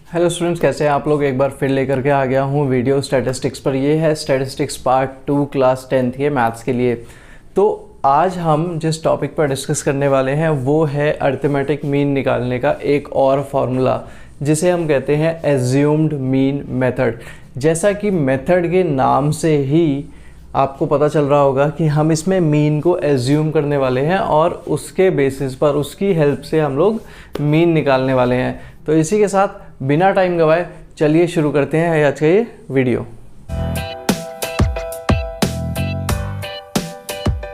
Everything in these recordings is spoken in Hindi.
हेलो स्टूडेंट्स, कैसे हैं आप लोग। एक बार फिर लेकर के आ गया हूँ वीडियो स्टैटिस्टिक्स पर। ये है स्टैटिस्टिक्स पार्ट 2 क्लास 10th के मैथ्स के लिए। तो आज हम जिस टॉपिक पर डिस्कस करने वाले हैं वो है अरिथमेटिक मीन निकालने का एक और फार्मूला, जिसे हम कहते हैं एज्यूम्ड मीन मेथड। जैसा कि मेथड के नाम से ही आपको पता चल रहा होगा कि हम इसमें मीन को एज्यूम करने वाले हैं और उसके बेसिस पर, उसकी हेल्प से हम लोग मीन निकालने वाले हैं। तो इसी के साथ बिना टाइम गवाए चलिए शुरू करते हैं आज का ये वीडियो।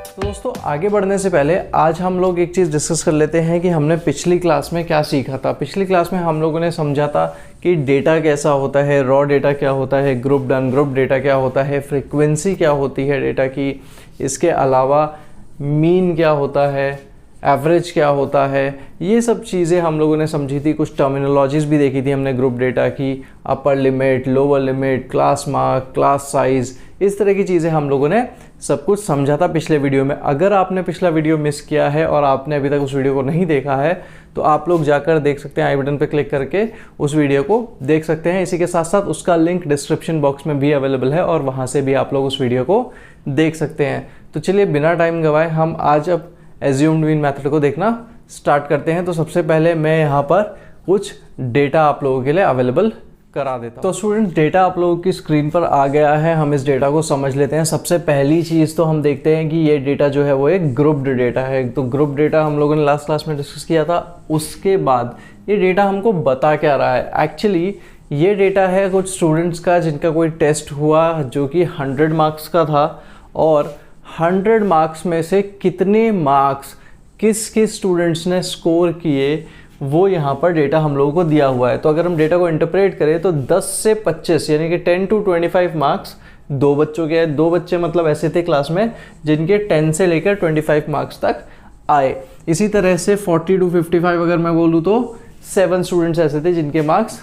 तो दोस्तों, आगे बढ़ने से पहले आज हम लोग एक चीज़ डिस्कस कर लेते हैं कि हमने पिछली क्लास में क्या सीखा था। पिछली क्लास में हम लोगों ने समझा था कि डेटा कैसा होता है, रॉ डेटा क्या होता है, ग्रुप्ड अनग्रुप्ड डेटा क्या होता है, फ्रीक्वेंसी क्या होती है डेटा की, इसके अलावा मीन क्या होता है, एवरेज क्या होता है। ये सब चीज़ें हम लोगों ने समझी थी। कुछ टर्मिनोलॉजीज़ भी देखी थी हमने ग्रुप डेटा की, upper limit, lower limit, class mark, class size, इस तरह की चीज़ें हम लोगों ने सब कुछ समझा था पिछले वीडियो में। अगर आपने पिछला वीडियो मिस किया है और आपने अभी तक उस वीडियो को नहीं देखा है तो आप लोग जाकर देख सकते हैं, आई बटन पर क्लिक करके उस वीडियो को देख सकते हैं। इसी के साथ साथ उसका लिंक डिस्क्रिप्शन बॉक्स में भी अवेलेबल है और वहाँ से भी आप लोग उस वीडियो को देख सकते हैं। तो चलिए बिना टाइम गवाए हम आज अब एज्यूम्ड मीन मेथड को देखना स्टार्ट करते हैं। तो सबसे पहले मैं यहाँ पर कुछ डेटा आप लोगों के लिए अवेलेबल करा देता हूँ। तो स्टूडेंट, डेटा आप लोगों की स्क्रीन पर आ गया है। हम इस डेटा को समझ लेते हैं। सबसे पहली चीज़ तो हम देखते हैं कि ये डेटा जो है वो एक ग्रुप्ड डेटा है। तो ग्रुप डेटा हम लोगों ने लास्ट क्लास में डिस्कस किया था। उसके बाद ये डेटा हमको बता क्या रहा है। एक्चुअली ये डेटा है कुछ स्टूडेंट्स का जिनका कोई टेस्ट हुआ जो कि 100 मार्क्स का था, और 100 मार्क्स में से कितने मार्क्स किस किस स्टूडेंट्स ने स्कोर किए वो यहाँ पर डेटा हम लोगों को दिया हुआ है। तो अगर हम डेटा को इंटरप्रेट करें तो 10 से 25 यानी कि 10 to 25 मार्क्स दो बच्चों के हैं। दो बच्चे मतलब ऐसे थे क्लास में जिनके 10 से लेकर 25 मार्क्स तक आए। इसी तरह से 40 to 55 अगर मैं बोलूँ तो 7 स्टूडेंट्स ऐसे थे जिनके मार्क्स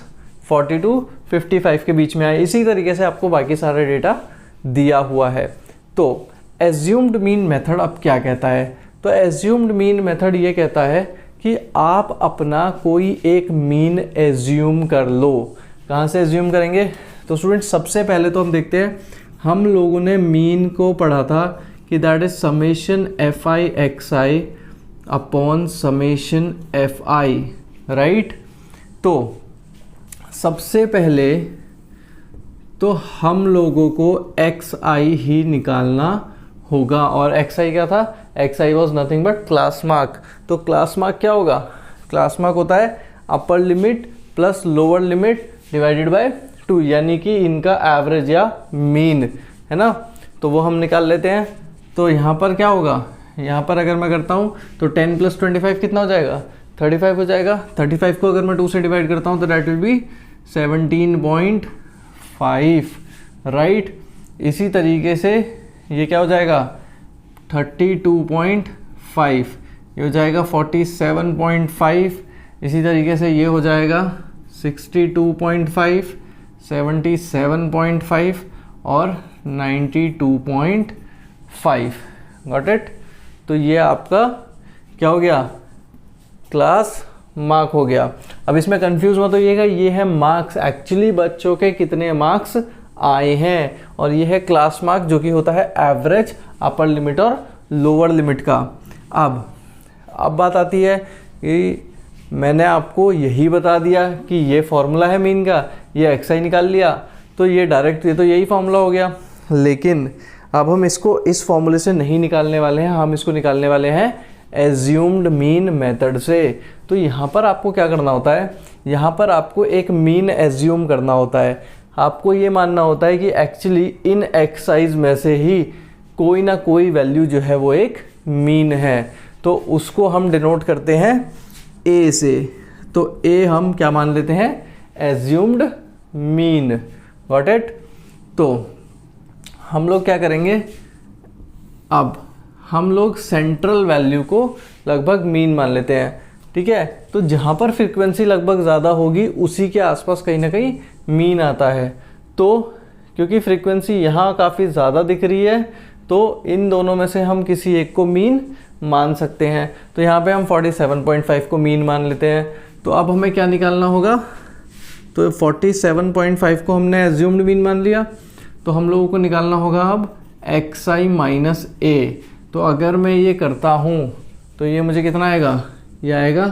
40 to 55 के बीच में आए। इसी तरीके से आपको बाकी सारा डेटा दिया हुआ है। तो एज्यूम्ड मीन मेथड अब क्या कहता है? तो एज्यूम्ड मीन मेथड ये कहता है कि आप अपना कोई एक मीन एज्यूम कर लो। कहाँ से एज्यूम करेंगे? तो स्टूडेंट, सबसे पहले तो हम देखते हैं, हम लोगों ने मीन को पढ़ा था कि that is summation f i x I upon summation f I, right. तो सबसे पहले तो हम लोगों को एक्स आई ही निकालना होगा। और एक्स आई क्या था? X I was nothing but class mark. तो क्लास मार्क क्या होगा? क्लास मार्क होता है upper limit plus lower limit divided by 2, यानी कि इनका एवरेज या मीन, है ना। तो वो हम निकाल लेते हैं। तो यहाँ पर क्या होगा? यहाँ पर अगर मैं करता हूँ तो 10 + 25 कितना हो जाएगा? 35 हो जाएगा। 35 को अगर मैं 2 से डिवाइड करता हूँ तो डैट विल बी 17.5, राइट। इसी तरीके से ये क्या हो जाएगा? 32.5, ये हो जाएगा 47.5। इसी तरीके से ये हो जाएगा 62.5, 77.5 और 92.5। Got it? तो ये आपका क्या हो गया? क्लास मार्क हो गया। अब इसमें कंफ्यूज मत होइएगा, ये है मार्क्स, एक्चुअली बच्चों के कितने मार्क्स आए हैं, और ये है क्लास मार्क जो कि होता है एवरेज अपर लिमिट और लोअर लिमिट का। अब बात आती है कि मैंने आपको यही बता दिया कि ये फॉर्मूला है मीन का, ये एक्स आई निकाल लिया तो ये डायरेक्ट, ये तो यही फॉर्मूला हो गया। लेकिन अब हम इसको इस फॉर्मूले से नहीं निकालने वाले हैं, हम इसको निकालने वाले हैं एज्यूम्ड मीन मेथड से। तो यहाँ पर आपको क्या करना होता है? यहाँ पर आपको एक मीन एज्यूम करना होता है। आपको ये मानना होता है कि एक्चुअली इन एक्सरसाइज में से ही कोई ना कोई वैल्यू जो है वो एक मीन है। तो उसको हम डिनोट करते हैं ए से। तो ए हम क्या मान लेते हैं? Assumed mean. Got it? तो हम लोग क्या करेंगे? अब हम लोग सेंट्रल वैल्यू को लगभग मीन मान लेते हैं, ठीक है। तो जहाँ पर फ्रीक्वेंसी लगभग ज़्यादा होगी उसी के आसपास कहीं ना कहीं मीन आता है। तो क्योंकि फ्रीक्वेंसी यहाँ काफ़ी ज़्यादा दिख रही है तो इन दोनों में से हम किसी एक को मीन मान सकते हैं। तो यहाँ पे हम 47.5 को मीन मान लेते हैं। तो अब हमें क्या निकालना होगा? तो 47.5 को हमने एज्यूम्ड मीन मान लिया, तो हम लोगों को निकालना होगा अब xi माइनस ए। तो अगर मैं ये करता हूँ तो ये मुझे कितना आएगा, ये आएगा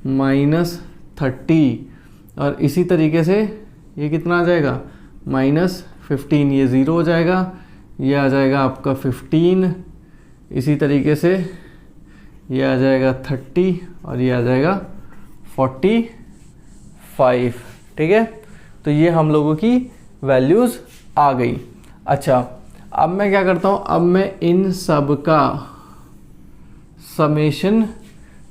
-30, और इसी तरीके से ये कितना आ जाएगा -15, ये 0 हो जाएगा, ये आ जाएगा आपका 15, इसी तरीके से ये आ जाएगा 30 और ये आ जाएगा 45। ठीक है, तो ये हम लोगों की वैल्यूज़ आ गई। अच्छा, अब मैं क्या करता हूँ, अब मैं इन सब का समेशन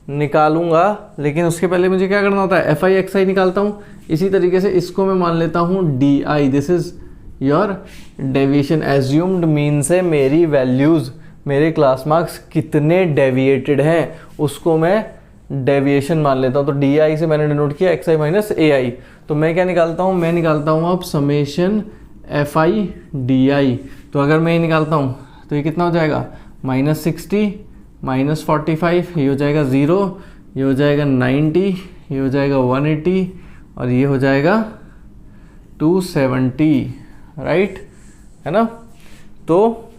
निकालूंगा, लेकिन उसके पहले मुझे क्या करना होता है, एफ आई एक्स आई निकालता हूँ। इसी तरीके से इसको मैं मान लेता हूँ D I, this is your deviation. Assumed mean से मेरी वैल्यूज़, मेरे क्लास मार्क्स कितने डेविएटेड हैं उसको मैं डेविएशन मान लेता हूँ। तो डी आई से मैंने डिनोट किया एक्स आई माइनस ए आई। तो मैं क्या निकालता हूँ, मैं निकालता हूँ अब समेशन एफ आई डी आई। तो अगर मैं ये निकालता हूँ तो ये कितना हो जाएगा, -60 -45, ये हो जाएगा 0, ये हो जाएगा 90, ये हो जाएगा 180 और ये हो जाएगा 270, राइट, है ना। तो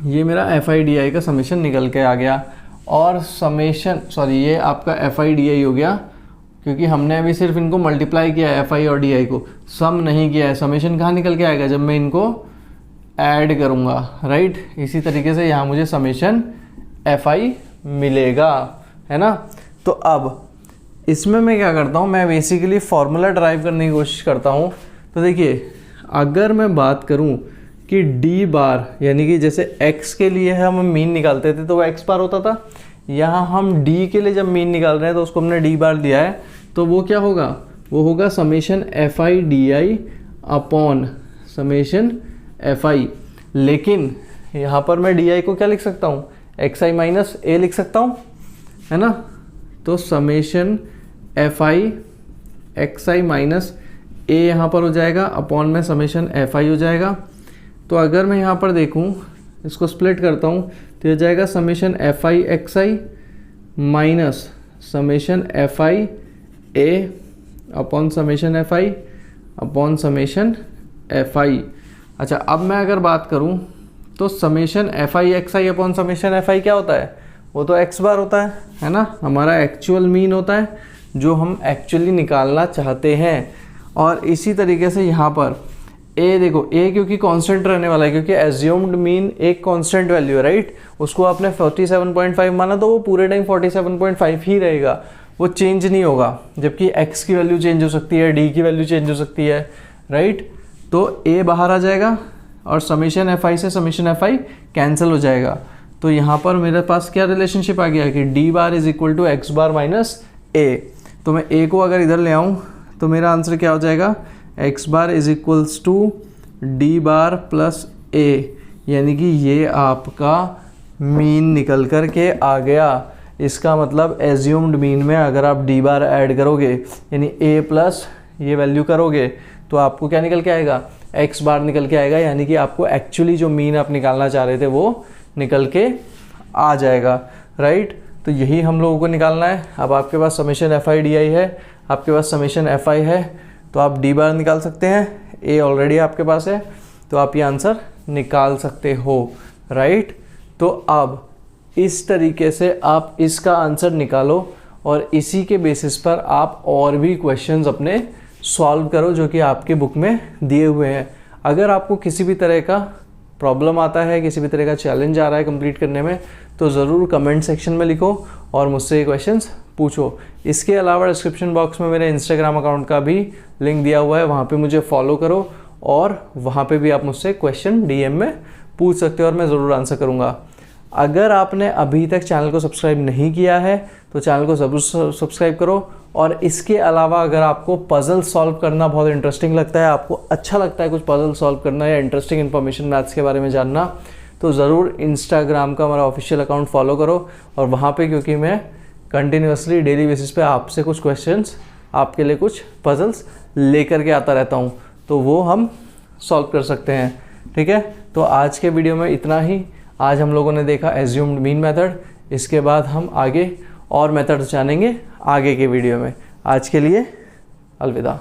ये मेरा एफ आई डी आई का समेशन निकल के आ गया। और समेशन ये आपका एफ आई डी आई हो गया, क्योंकि हमने अभी सिर्फ इनको मल्टीप्लाई किया है, एफ आई और डी आई को, सम नहीं किया है। समेशन कहाँ निकल के आएगा, जब मैं इनको ऐड करूँगा, राइट। इसी तरीके से यहाँ मुझे समेशन एफ आई मिलेगा, है ना। तो अब इसमें मैं क्या करता हूँ, मैं बेसिकली फार्मूला ड्राइव करने की कोशिश करता हूँ। तो देखिए, अगर मैं बात करूँ कि डी बार, यानी कि जैसे x के लिए हम मीन निकालते थे तो वो x बार होता था, यहाँ हम d के लिए जब मीन निकाल रहे हैं तो उसको हमने d बार दिया है, तो वो क्या होगा, वो होगा summation f i d I upon summation f आई। लेकिन यहाँ पर मैं डी आई को क्या लिख सकता हूँ, एक्स आई माइनस ए लिख सकता हूँ, है ना। तो summation f i x i minus a यहाँ पर हो जाएगा, अपॉन में समेशन एफ आई हो जाएगा। तो अगर मैं यहाँ पर देखूँ, इसको स्प्लिट करता हूँ, तो ये जाएगा summation f i x i minus summation f I A upon summation f I upon summation f आई। अच्छा, अब मैं अगर बात करूँ तो summation f i x I upon summation f आई क्या होता है, वो तो एक्स बार होता है ना, हमारा एक्चुअल मीन होता है जो हम एक्चुअली निकालना चाहते हैं। और इसी तरीके से यहाँ पर ए देखो, ए क्योंकि कांस्टेंट रहने वाला है, क्योंकि एज्यूम्ड मीन एक कांस्टेंट वैल्यू है, राइट। उसको आपने 47.5 माना तो वो पूरे टाइम 47.5 ही रहेगा, वो चेंज नहीं होगा। जबकि x की वैल्यू चेंज हो सकती है, d की वैल्यू चेंज हो सकती है, राइट। तो a बाहर आ जाएगा और समेशन एफ आई से समेशन एफ आई कैंसिल हो जाएगा। तो यहाँ पर मेरे पास क्या रिलेशनशिप आ गया कि d bar is equal to x bar minus a. तो मैं a को अगर इधर ले आऊँ तो मेरा आंसर क्या हो जाएगा, x bar is equals to d bar plus a, यानी कि ये आपका मीन निकल कर के आ गया। इसका मतलब एज्यूम्ड मीन में अगर आप डी बार ऐड करोगे, यानी ए प्लस ये वैल्यू करोगे, तो आपको क्या निकल के आएगा, एक्स बार निकल के आएगा। यानी कि आपको एक्चुअली जो मीन आप निकालना चाह रहे थे वो निकल के आ जाएगा, राइट। तो यही हम लोगों को निकालना है। अब आपके पास summation f i d i है, आपके पास समेशन एफ आई है, तो आप डी बार निकाल सकते हैं, ए ऑलरेडी आपके पास है, तो आप ये आंसर निकाल सकते हो, राइट। तो अब इस तरीके से आप इसका आंसर निकालो और इसी के बेसिस पर आप और भी क्वेश्चंस अपने सॉल्व करो जो कि आपके बुक में दिए हुए हैं। अगर आपको किसी भी तरह का प्रॉब्लम आता है, किसी भी तरह का चैलेंज आ रहा है कंप्लीट करने में, तो ज़रूर कमेंट सेक्शन में लिखो और मुझसे ये क्वेश्चंस पूछो। इसके अलावा डिस्क्रिप्शन बॉक्स में मेरे इंस्टाग्राम अकाउंट का भी लिंक दिया हुआ है, वहाँ पे मुझे फॉलो करो और वहाँ पे भी आप मुझसे क्वेश्चन डीएम में पूछ सकते हो और मैं ज़रूर आंसर करूँगा। अगर आपने अभी तक चैनल को सब्सक्राइब नहीं किया है तो चैनल को ज़रूर सब्सक्राइब करो। और इसके अलावा अगर आपको पज़ल सॉल्व करना बहुत इंटरेस्टिंग लगता है, आपको अच्छा लगता है कुछ पज़ल सॉल्व करना या इंटरेस्टिंग इन्फॉर्मेशन मैथ्स के बारे में जानना, तो ज़रूर इंस्टाग्राम का हमारा ऑफिशियल अकाउंट फॉलो करो। और वहाँ पे क्योंकि मैं कंटिन्यूसली डेली बेसिस पे आपसे कुछ क्वेश्चंस, आपके लिए कुछ पज़ल्स लेकर के आता रहता हूँ, तो वो हम सॉल्व कर सकते हैं, ठीक है। तो आज के वीडियो में इतना ही। आज हम लोगों ने देखा एज्यूम्ड मीन मेथड, इसके बाद हम आगे और मेथड जानेंगे आगे के वीडियो में। आज के लिए अलविदा।